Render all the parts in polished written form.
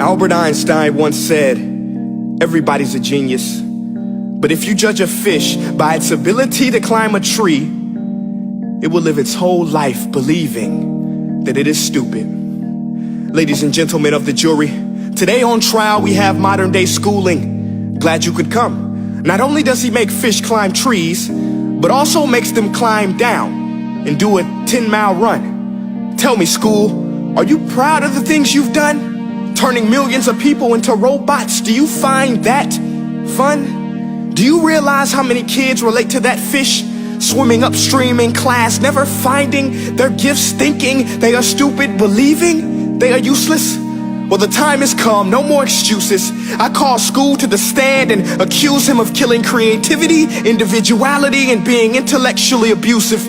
Albert Einstein once said, everybody's a genius. But if you judge a fish by its ability to climb a tree, it will live its whole life believing that it is stupid. Ladies and gentlemen of the jury, today on trial we have modern day schooling. Glad you could come. Not only does he make fish climb trees, but also makes them climb down and do a 10-mile run. Tell me, school, are you proud of the things you've done? Turning millions of people into robots, do you find that fun? Do you realize how many kids relate to that fish swimming upstream in class, never finding their gifts, thinking they are stupid, believing they are useless? Well, the time has come, no more excuses. I call school to the stand and accuse him of killing creativity, individuality, and being intellectually abusive.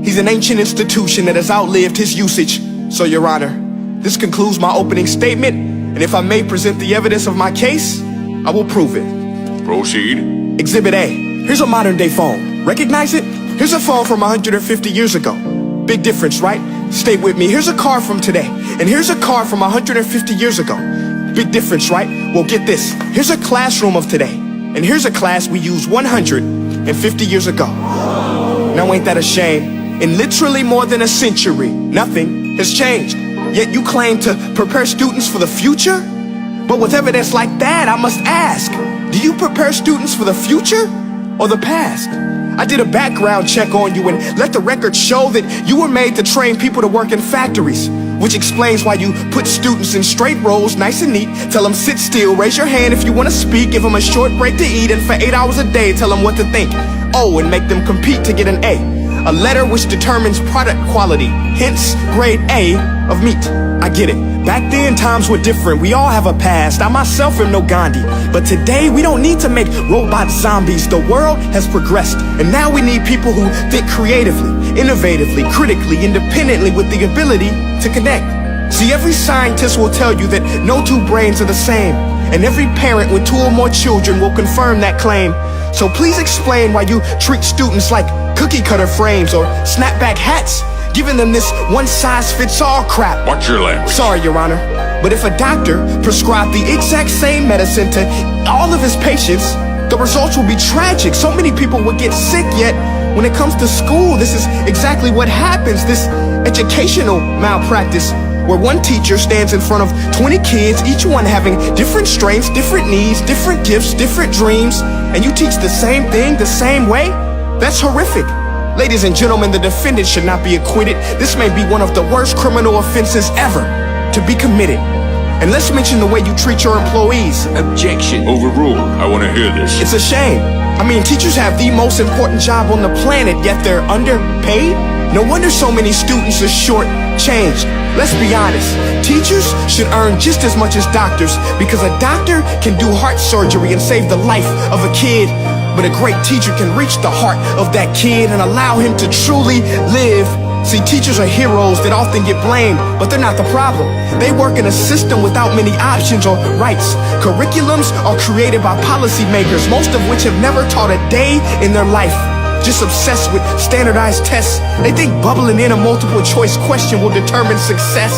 He's an ancient institution that has outlived his usage. So, Your Honor, this concludes my opening statement, and if I may present the evidence of my case, I will prove it. Proceed. Exhibit A. Here's a modern day phone. Recognize it? Here's a phone from 150 years ago. Big difference, right? Stay with me. Here's a car from today, and here's a car from 150 years ago. Big difference, right? Well, get this. Here's a classroom of today, and here's a class we used 150 years ago. Now ain't that a shame? In literally more than a century, nothing has changed. Yet you claim to prepare students for the future? But with evidence like that, I must ask, do you prepare students for the future or the past? I did a background check on you and let the record show that you were made to train people to work in factories, which explains why you put students in straight rows, nice and neat, tell them sit still, raise your hand if you want to speak, give them a short break to eat, and for 8 hours a day tell them what to think. Oh, and make them compete to get an A letter which determines product quality, hence grade A of meat. I get it. Back then, times were different. We all have a past. I myself am no Gandhi. But today, we don't need to make robot zombies. The world has progressed. And now we need people who think creatively, innovatively, critically, independently, with the ability to connect. See, every scientist will tell you that no two brains are the same. And every parent with 2 or more children will confirm that claim. So please explain why you treat students like cookie cutter frames or snapback hats, giving them this one-size-fits-all crap. Watch your language. Sorry, Your Honor, but if a doctor prescribed the exact same medicine to all of his patients, the results will be tragic. So many people would get sick, yet when it comes to school, this is exactly what happens. This educational malpractice, where one teacher stands in front of 20 kids, each one having different strengths, different needs, different gifts, different dreams, and you teach the same thing the same way? That's horrific. Ladies and gentlemen, the defendant should not be acquitted. This may be one of the worst criminal offenses ever to be committed. And let's mention the way you treat your employees. Objection. Overruled. I want to hear this. It's a shame. I mean, teachers have the most important job on the planet, yet they're underpaid? No wonder so many students are short-changed. Let's be honest, teachers should earn just as much as doctors, because a doctor can do heart surgery and save the life of a kid, but a great teacher can reach the heart of that kid and allow him to truly live. See, teachers are heroes that often get blamed, but they're not the problem. They work in a system without many options or rights. Curriculums are created by policymakers, most of which have never taught a day in their life. Just obsessed with standardized tests. They think bubbling in a multiple choice question will determine success.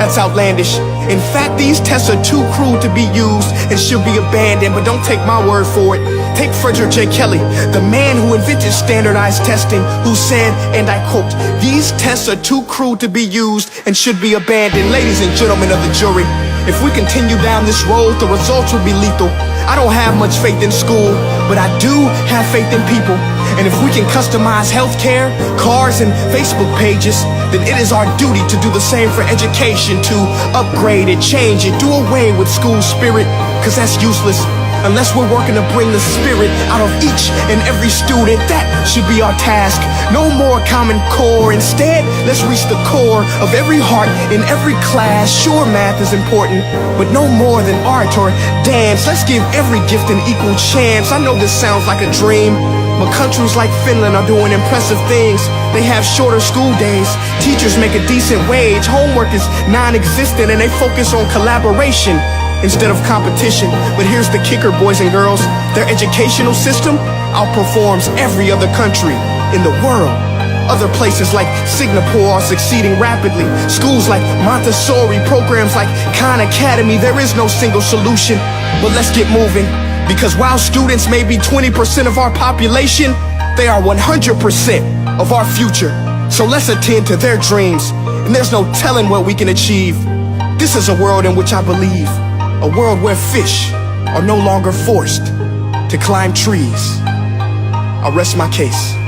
That's outlandish. In fact, these tests are too cruel to be used and should be abandoned, but don't take my word for it. Take Frederick J. Kelly, the man who invented standardized testing, who said, and I quote, "These tests are too cruel to be used and should be abandoned." Ladies and gentlemen of the jury, if we continue down this road, the results will be lethal. I don't have much faith in school, but I do have faith in people. And if we can customize healthcare, cars, and Facebook pages, then it is our duty to do the same for education, to upgrade it, change it, do away with school spirit, because that's useless. Unless we're working to bring the spirit out of each and every student, that should be our task. No more Common Core. Instead, let's reach the core of every heart in every class. Sure, math is important, but no more than art or dance. Let's give every gift an equal chance. I know this sounds like a dream, but countries like Finland are doing impressive things. They have shorter school days, teachers make a decent wage, homework is non-existent, and they focus on collaboration instead of competition. But here's the kicker, boys and girls. Their educational system outperforms every other country in the world. Other places like Singapore are succeeding rapidly. Schools like Montessori, programs like Khan Academy. There is no single solution, but let's get moving. Because while students may be 20% of our population, they are 100% of our future. So let's attend to their dreams, and there's no telling what we can achieve. This is a world in which I believe, a world where fish are no longer forced to climb trees. I rest my case.